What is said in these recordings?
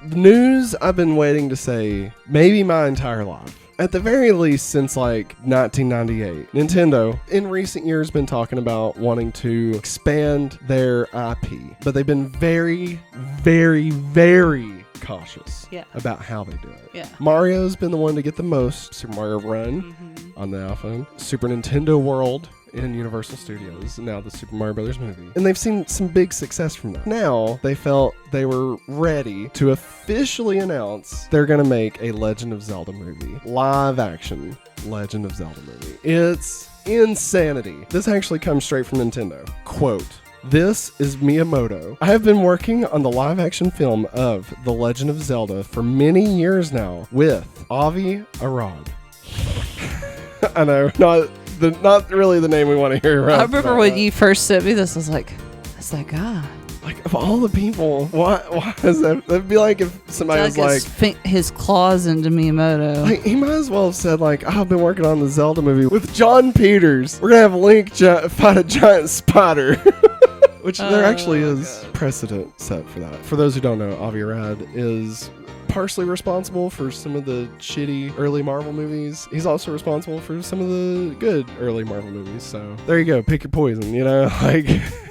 The news I've been waiting to say maybe my entire life. At the very least since like 1998. Nintendo, in recent years, been talking about wanting to expand their IP. But they've been very, very, very cautious about how they do it. Yeah. Mario's been the one to get the most. Super Mario Run on the iPhone. Super Nintendo World in Universal Studios, and now the Super Mario Brothers movie. And they've seen some big success from that. Now, they felt they were ready to officially announce they're going to make a Legend of Zelda movie. Live-action Legend of Zelda movie. It's insanity. This actually comes straight from Nintendo. Quote, "This is Miyamoto. I have been working on the live-action film of The Legend of Zelda for many years now with Avi Arad." I know, not really the name we want to hear. I remember when you first sent me this, I was like, that's that guy. Like, of all the people, why is that? That'd be like if somebody was like... his claws into Miyamoto. Like, he might as well have said, like, oh, I've been working on the Zelda movie with John Peters. We're going to have Link fight a giant spider. Which there actually is precedent set for that. For those who don't know, Avi Arad is partially responsible for some of the shitty early Marvel movies. He's also responsible for some of the good early Marvel movies. So there you go. Pick your poison, you know? Like,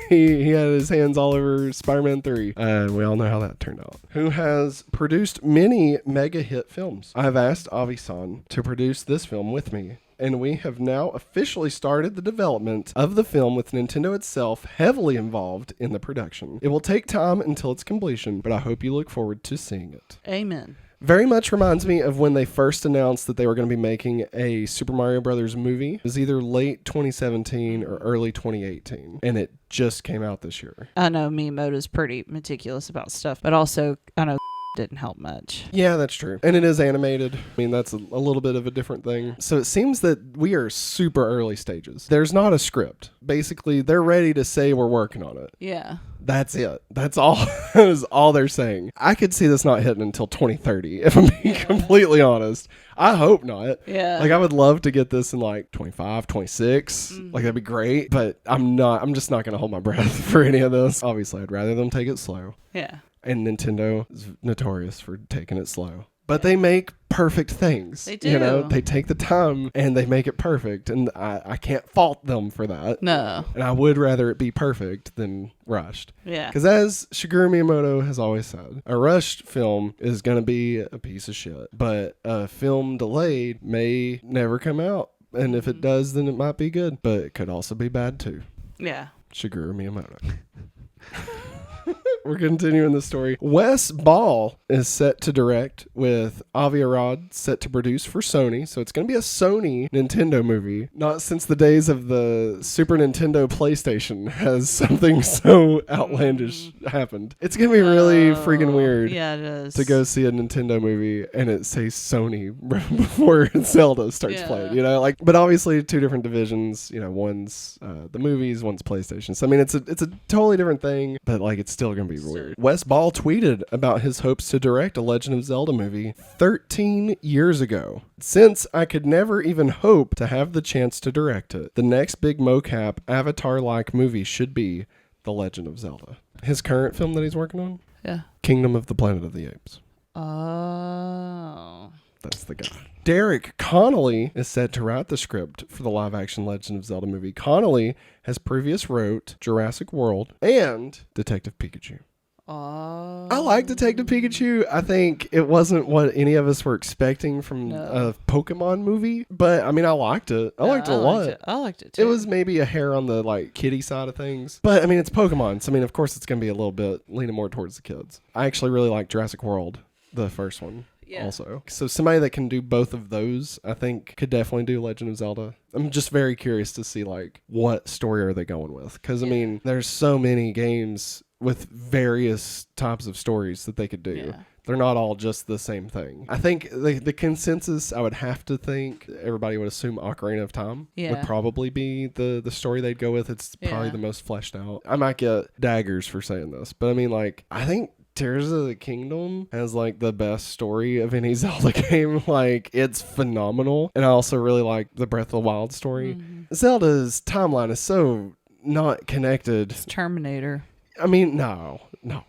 he had his hands all over Spider-Man 3. And we all know how that turned out. Who has produced many mega hit films. I've asked Avi-san to produce this film with me. And we have now officially started the development of the film with Nintendo itself heavily involved in the production. It will take time until its completion, but I hope you look forward to seeing it. Amen. Very much reminds me of when they first announced that they were going to be making a Super Mario Brothers movie. It was either late 2017 or early 2018, and it just came out this year. I know Miyamoto's pretty meticulous about stuff, but also I know didn't help much. Yeah, that's true. And it is animated. I mean, that's a little bit of a different thing. So it seems that we are super early stages. There's not a script. Basically, they're ready to say we're working on it. Yeah. That's it. That's all. That is all they're saying. I could see this not hitting until 2030, if I'm being completely honest. I hope not. Yeah. Like, I would love to get this in like 25, 26. Like, that'd be great. But I'm just not going to hold my breath for any of this. Obviously, I'd rather them take it slow. Yeah. And Nintendo is notorious for taking it slow. But they make perfect things. They do. You know, they take the time and they make it perfect. And I can't fault them for that. No. And I would rather it be perfect than rushed. Yeah. Because as Shigeru Miyamoto has always said, a rushed film is going to be a piece of shit. But a film delayed may never come out. And if it does, then it might be good. But it could also be bad too. Yeah. Shigeru Miyamoto. We're continuing the story. Wes Ball is set to direct with Avi Arad set to produce for Sony. So it's going to be a Sony Nintendo movie. Not since the days of the Super Nintendo PlayStation has something so outlandish happened. It's going to be really freaking weird. Yeah, it is. To go see a Nintendo movie and it says Sony before Zelda starts playing, you know, like, but obviously two different divisions, you know, one's the movies, one's PlayStation. So I mean, it's a totally different thing, but like, it's still going to be weird. Wes Ball tweeted about his hopes to direct a Legend of Zelda movie 13 years ago. Since I could never even hope to have the chance to direct it, the next big mocap Avatar-like movie should be The Legend of Zelda. His current film that he's working on? Yeah. Kingdom of the Planet of the Apes. Oh. That's the guy. Derek Connolly is set to write the script for the live-action Legend of Zelda movie. Connolly has previously wrote Jurassic World and Detective Pikachu. Oh. I like Detective Pikachu. I think it wasn't what any of us were expecting from a Pokemon movie, but I mean, I liked it. I liked it a lot. I liked it too. It was maybe a hair on the like kiddie side of things, but I mean, it's Pokemon, so I mean, of course, it's going to be a little bit leaning more towards the kids. I actually really like Jurassic World, the first one. Yeah. Also. So somebody that can do both of those, I think, could definitely do Legend of Zelda. I'm just very curious to see, like, what story are they going with? Because, I mean, there's so many games with various types of stories that they could do. Yeah. They're not all just the same thing. I think the consensus, I would have to think, everybody would assume Ocarina of Time would probably be the story they'd go with. It's probably the most fleshed out. I might get daggers for saying this, but I mean, like, I think Tears of the Kingdom has like the best story of any Zelda game. Like, it's phenomenal. And I also really like the Breath of the Wild story. Zelda's timeline is so not connected. It's Terminator. I mean, no,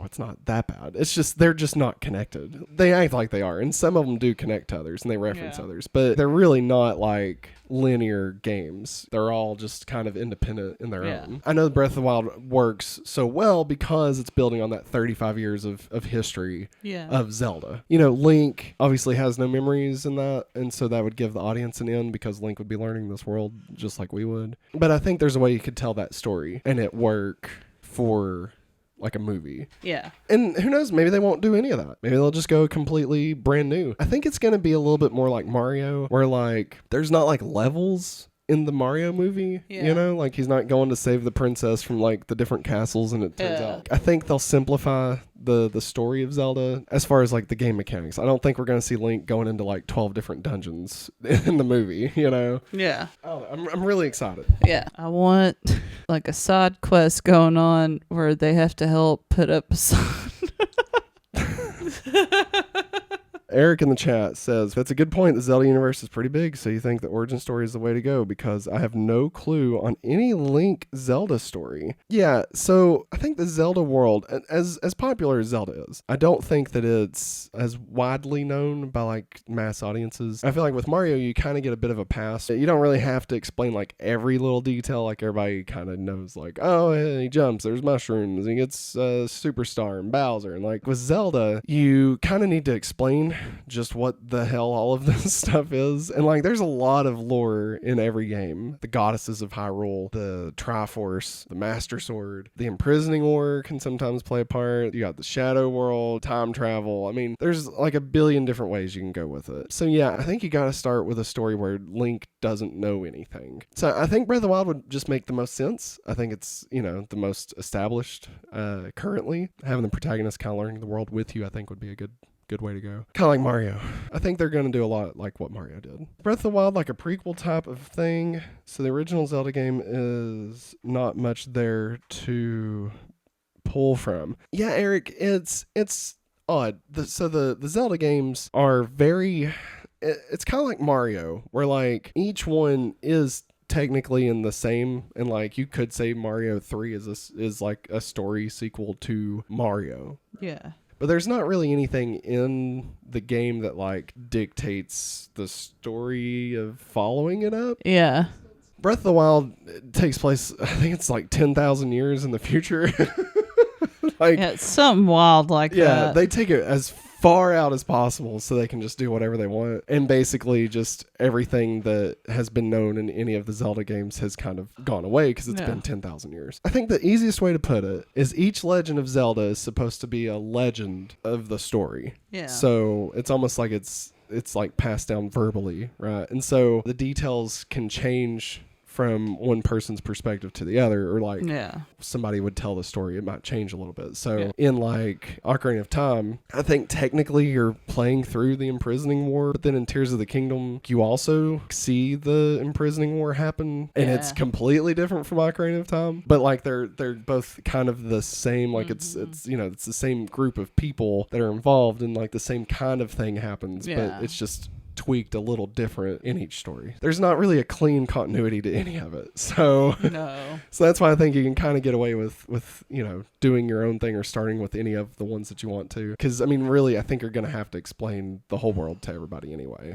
it's not that bad. It's just they're just not connected. They act like they are, and some of them do connect to others and they reference others, but they're really not like linear games. They're all just kind of independent in their own. I know Breath of the Wild works so well because it's building on that 35 years of history of Zelda. You know, Link obviously has no memories in that, and so that would give the audience an end because Link would be learning this world just like we would. But I think there's a way you could tell that story and it work for like a movie. Yeah. And who knows, maybe they won't do any of that. Maybe they'll just go completely brand new. I think it's going to be a little bit more like Mario, where like there's not like levels in the Mario movie, you know, like he's not going to save the princess from like the different castles, and it turns out I think they'll simplify the story of Zelda as far as like the game mechanics. I don't think we're going to see Link going into like 12 different dungeons in the movie, you know. Yeah. Oh, I'm really excited. Yeah. I want like a side quest going on where they have to help put up a sign. Eric in the chat says, that's a good point. The Zelda universe is pretty big, so you think the origin story is the way to go, because I have no clue on any Link Zelda story. Yeah, so I think the Zelda world, as popular as Zelda is, I don't think that it's as widely known by like mass audiences. I feel like with Mario, you kind of get a bit of a pass. You don't really have to explain like every little detail. Like everybody kind of knows like, oh, he jumps, there's mushrooms, he gets Superstar and Bowser. And like with Zelda, you kind of need to explain just what the hell all of this stuff is. And like there's a lot of lore in every game. The goddesses of Hyrule, the Triforce, the Master Sword, the imprisoning ore can sometimes play a part. You got the Shadow World, time travel. I mean, there's like a billion different ways you can go with it. So yeah, I think you got to start with a story where Link doesn't know anything. So I think Breath of the Wild would just make the most sense. I think it's, you know, the most established currently. Having the protagonist kind of learning the world with you, I think would be a good way to go. Kind of like Mario. I think they're going to do a lot like what Mario did. Breath of the Wild, like a prequel type of thing. So the original Zelda game is not much there to pull from. Yeah, Eric, it's odd. So the Zelda games are very... It's kind of like Mario, where like each one is technically in the same, and like you could say Mario 3 is like a story sequel to Mario. Yeah. But there's not really anything in the game that like dictates the story of following it up. Yeah. Breath of the Wild takes place, I think it's like 10,000 years in the future. Like, yeah, it's something wild like that. Yeah, they take it as far out as possible so they can just do whatever they want. And basically just everything that has been known in any of the Zelda games has kind of gone away because it's been 10,000 years. I think the easiest way to put it is each Legend of Zelda is supposed to be a legend of the story. Yeah. So it's almost like it's like passed down verbally, right? And so the details can change from one person's perspective to the other, or like somebody would tell the story, it might change a little bit. So in like Ocarina of Time, I think technically you're playing through the imprisoning war, but then in Tears of the Kingdom, you also see the imprisoning war happen, and it's completely different from Ocarina of Time. But like they're both kind of the same, like it's you know, it's the same group of people that are involved, and like the same kind of thing happens, but it's just tweaked a little different in each story. There's not really a clean continuity to any of it. So so that's why I think you can kind of get away with, you know, doing your own thing or starting with any of the ones that you want to. Because, I mean, really, I think you're going to have to explain the whole world to everybody anyway.